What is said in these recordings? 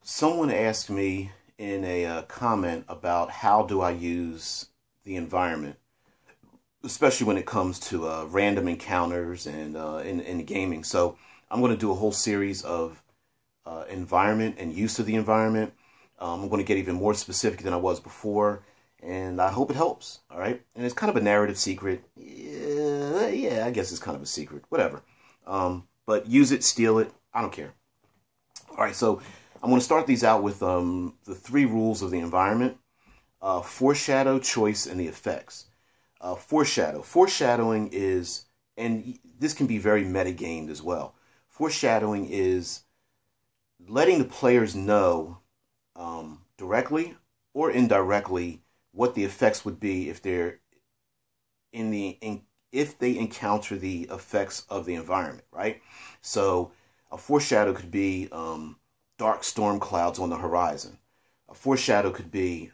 Someone asked me in a comment about how do I use the environment, especially when it comes to random encounters and in gaming. So I'm going to do a whole series of environment and use of the environment. I'm going to get even more specific than I was before, and I hope it helps. All right, and it's kind of a narrative secret. Yeah, I guess it's kind of a secret. Whatever. But use it, steal it. I don't care. All right, so I'm going to start these out with the three rules of the environment: foreshadow, choice, and the effects. Foreshadow. Foreshadowing is, and this can be very metagamed as well. Foreshadowing is letting the players know directly or indirectly what the effects would be if they're if they encounter the effects of the environment, right? So a foreshadow could be dark storm clouds on the horizon. A foreshadow could be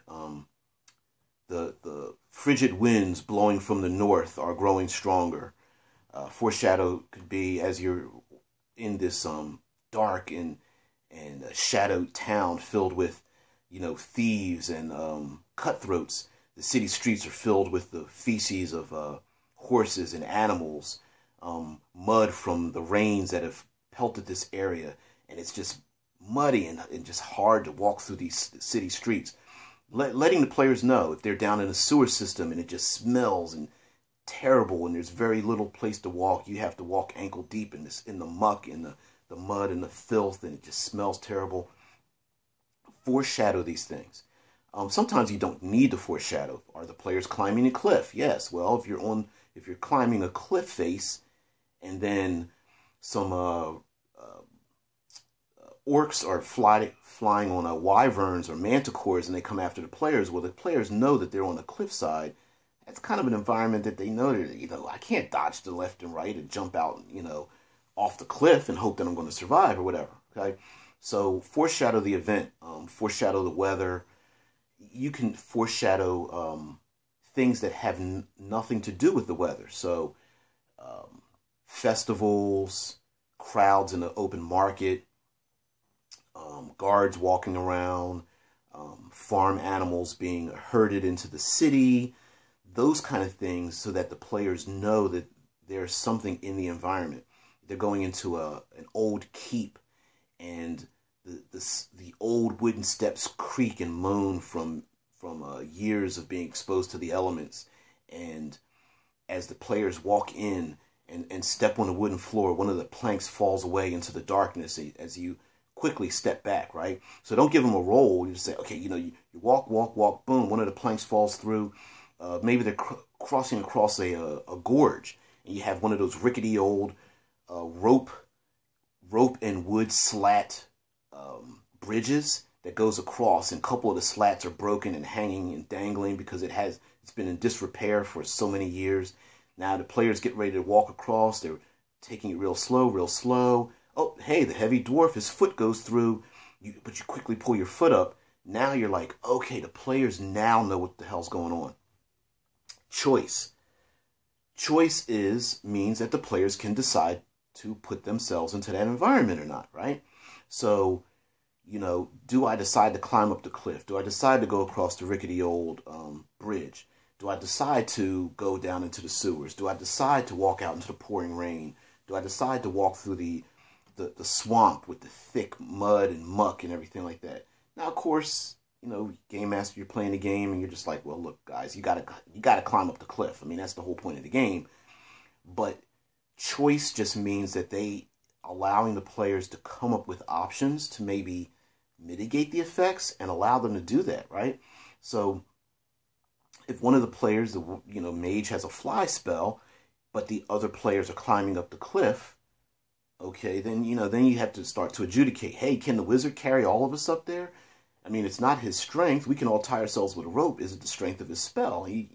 the frigid winds blowing from the north are growing stronger. Foreshadow could be as you're in this dark and shadowed town filled with thieves and cutthroats. The city streets are filled with the feces of horses and animals, mud from the rains that have pelted this area, and it's just muddy and just hard to walk through these city streets. Letting the players know if they're down in a sewer system and it just smells and terrible and there's very little place to walk. You have to walk ankle deep in the muck, in the mud and the filth, and it just smells terrible. Foreshadow these things. Sometimes you don't need to foreshadow. Are the players climbing a cliff? Yes. Well, if you're climbing a cliff face, and then some orcs are flying on wyverns or manticores, and they come after the players. Well, the players know that they're on the cliffside. That's kind of an environment that they know that, I can't dodge to the left and right and jump out, off the cliff and hope that I'm going to survive or whatever. Okay. So foreshadow the event, foreshadow the weather. You can foreshadow things that have nothing to do with the weather. So festivals, crowds in the open market, guards walking around, farm animals being herded into the city, those kind of things, so that the players know that there's something in the environment. They're going into an old keep, and the old wooden steps creak and moan from years of being exposed to the elements. And as the players walk in and step on the wooden floor, one of the planks falls away into the darkness as you quickly step back, right? So don't give them a roll. You just say, okay, you walk, boom, one of the planks falls through. Maybe they're crossing across a gorge, and you have one of those rickety old rope and wood slat bridges that goes across, and a couple of the slats are broken and hanging and dangling because it's been in disrepair for so many years. Now the players get ready to walk across. They're taking it real slow. Oh, hey, the heavy dwarf, his foot goes through, but you quickly pull your foot up. Now you're like, okay, the players now know what the hell's going on. Choice. Choice means that the players can decide to put themselves into that environment or not, right? So, do I decide to climb up the cliff? Do I decide to go across the rickety old bridge? Do I decide to go down into the sewers? Do I decide to walk out into the pouring rain? Do I decide to walk through the swamp with the thick mud and muck and everything like that? Now, of course, game master, you're playing the game and you're just like, well, look, guys, you gotta climb up the cliff. I mean, that's the whole point of the game. But choice just means that they allowing the players to come up with options to maybe mitigate the effects and allow them to do that, right? So if one of the players, the mage, has a fly spell, but the other players are climbing up the cliff, okay, then you have to start to adjudicate. Hey, can the wizard carry all of us up there? I mean, it's not his strength. We can all tie ourselves with a rope. Is it the strength of his spell? Then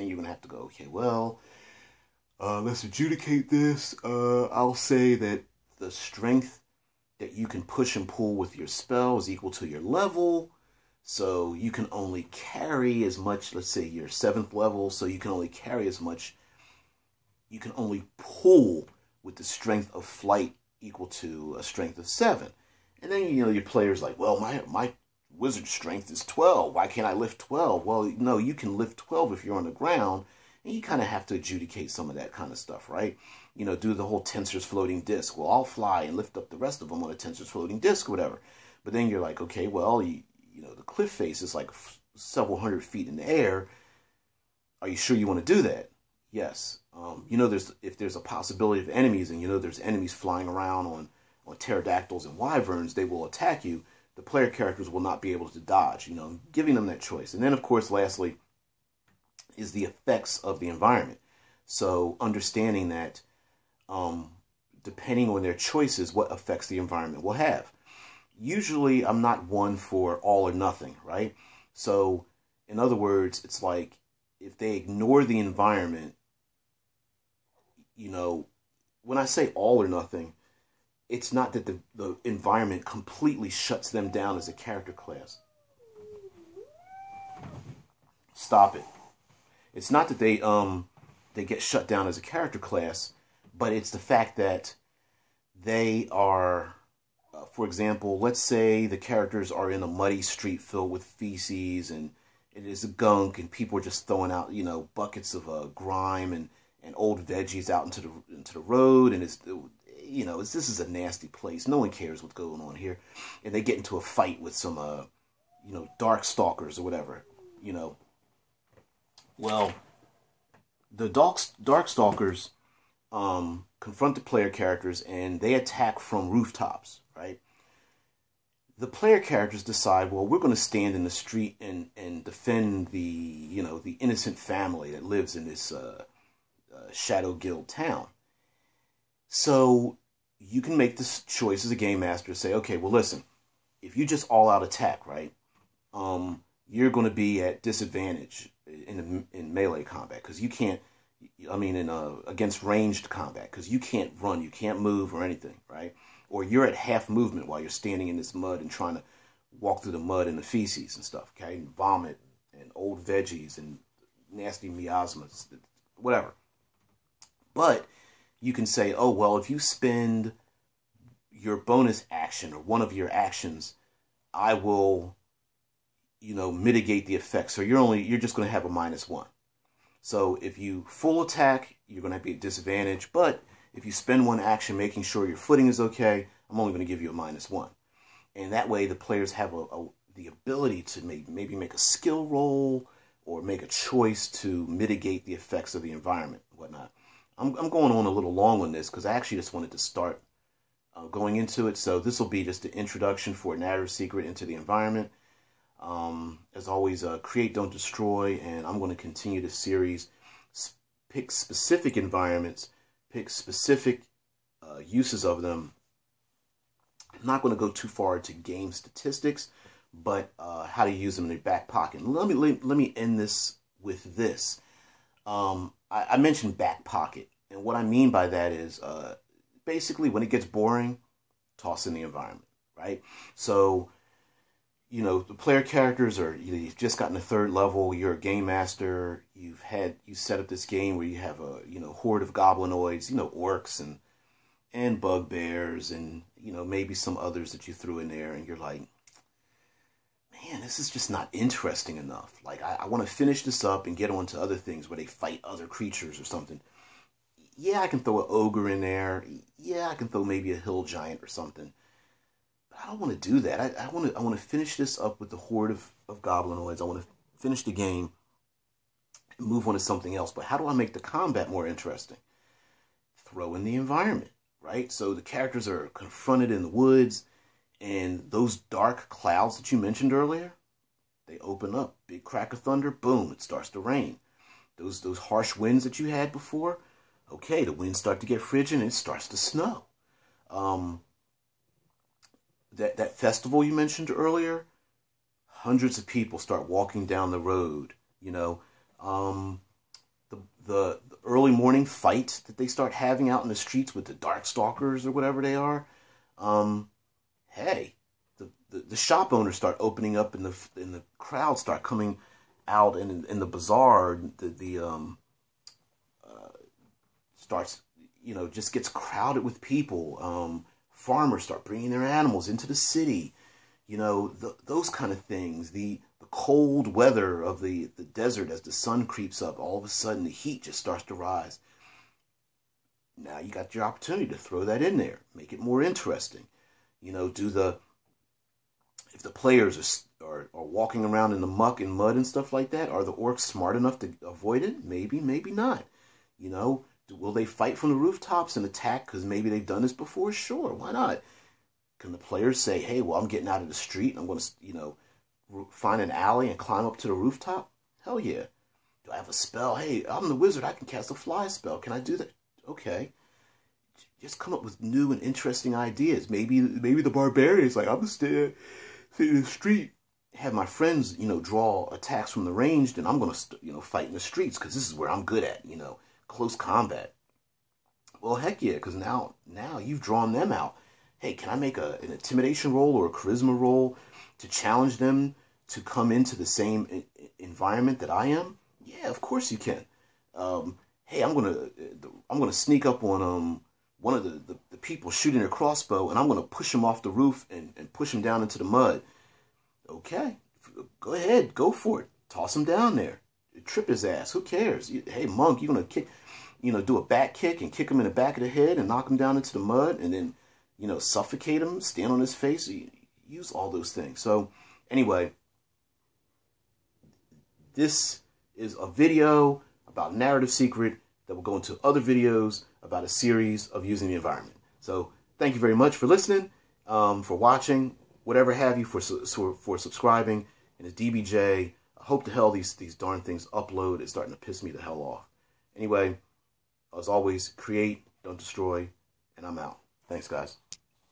you're gonna have to go, okay, well, let's adjudicate this. I'll say that the strength that you can push and pull with your spell is equal to your level. So you can only carry as much, let's say you're 7th level, so you can only carry as much, you can only pull with the strength of flight equal to a strength of 7. And then, your player's like, well, my wizard strength is 12. Why can't I lift 12? Well, no, you can lift 12 if you're on the ground. And you kind of have to adjudicate some of that kind of stuff, right? Do the whole tensor's floating disc. Well, I'll fly and lift up the rest of them on a tensor's floating disc or whatever. But then you're like, okay, well, the cliff face is like several hundred feet in the air. Are you sure you want to do that? Yes. If there's a possibility of enemies, and there's enemies flying around on pterodactyls and wyverns, they will attack you. The player characters will not be able to dodge, giving them that choice. And then, of course, lastly, is the effects of the environment. So understanding that depending on their choices, what effects the environment will have. Usually, I'm not one for all or nothing, right? So, in other words, it's like if they ignore the environment, when I say all or nothing, it's not that the environment completely shuts them down as a character class. Stop it. It's not that they get shut down as a character class, but it's the fact that they are, for example, let's say the characters are in a muddy street filled with feces and it is a gunk and people are just throwing out, buckets of grime and old veggies out into the road, and this is a nasty place. No one cares what's going on here, and they get into a fight with some dark stalkers or whatever. Well, the dark stalkers confront the player characters and they attack from rooftops, right? The player characters decide, well, we're going to stand in the street and defend the innocent family that lives in this Shadow Guild town. So you can make this choice as a game master to say, okay, well, listen, if you just all out attack, right, you're going to be at disadvantage in melee combat because you can't. Against ranged combat, because you can't run, you can't move or anything, right? Or you're at half movement while you're standing in this mud and trying to walk through the mud and the feces and stuff, okay? And vomit and old veggies and nasty miasmas, whatever. But you can say, oh, well, if you spend your bonus action or one of your actions, I will, mitigate the effects. So you're just going to have a -1. So if you full attack, you're going to be at disadvantage. But if you spend one action making sure your footing is okay, I'm only going to give you a -1. And that way the players have the ability to maybe make a skill roll or make a choice to mitigate the effects of the environment and whatnot. I'm going on a little long on this because I actually just wanted to start going into it. So this will be just an introduction for a narrative secret into the environment. As always, create, don't destroy, and I'm going to continue the series. Pick specific environments, pick specific uses of them. I'm not going to go too far into game statistics, but how to use them in your back pocket. Let me end this with this. I mentioned back pocket, and what I mean by that is basically when it gets boring, toss in the environment, right? So, the player characters are, you've just gotten the 3rd level, you're a game master, you set up this game where you have a, horde of goblinoids, orcs and bugbears and, maybe some others that you threw in there, and you're like, man, this is just not interesting enough. Like, I want to finish this up and get on to other things where they fight other creatures or something. Yeah, I can throw an ogre in there. Yeah, I can throw maybe a hill giant or something. I don't want to do that. I want to finish this up with the horde of goblinoids. I want to finish the game and move on to something else. But how do I make the combat more interesting? Throw in the environment, right? So the characters are confronted in the woods, and those dark clouds that you mentioned earlier, they open up. Big crack of thunder, boom, it starts to rain. Those harsh winds that you had before, okay, the winds start to get frigid and it starts to snow. That festival you mentioned earlier, hundreds of people start walking down the road. The early morning fight that they start having out in the streets with the dark stalkers or whatever they are. Hey, the shop owners start opening up and the crowds start coming out in the bazaar. Starts just gets crowded with people. farmers start bringing their animals into the city. You know, those kind of things. The cold weather of the desert as the sun creeps up. All of a sudden, the heat just starts to rise. Now you got your opportunity to throw that in there. Make it more interesting. You know, if the players are walking around in the muck and mud and stuff like that, are the orcs smart enough to avoid it? Maybe, maybe not. You know, will they fight from the rooftops and attack because maybe they've done this before? Sure, why not? Can the players say, hey, well, I'm getting out of the street and I'm going to, you know, find an alley and climb up to the rooftop? Hell yeah. Do I have a spell? Hey, I'm the wizard. I can cast a fly spell. Can I do that? Okay. Just come up with new and interesting ideas. Maybe the barbarians, like, I'm going to stay in the street, have my friends, you know, draw attacks from the range, and I'm going to, you know, fight in the streets because this is where I'm good at, you know, close combat. Well, heck yeah, because now you've drawn them out. Hey, can I make an intimidation roll or a charisma roll to challenge them to come into the same environment that I am? Yeah, of course you can. Hey, I'm gonna sneak up on one of the people shooting a crossbow, and I'm gonna push him off the roof and push him down into the mud. Okay, go ahead, go for it. Toss him down there, trip his ass. Who cares? Hey, monk, you're gonna kick, you know, do a back kick and kick him in the back of the head and knock him down into the mud, and then, you know, suffocate him, stand on his face. Use all those things. So anyway, this is a video about Narrative Secret that will go into other videos about a series of using the environment. So thank you very much for listening, for watching, whatever have you, for subscribing. And it's DBJ. I hope the hell these darn things upload. It's starting to piss me the hell off. Anyway, as always, create, don't destroy, and I'm out. Thanks, guys.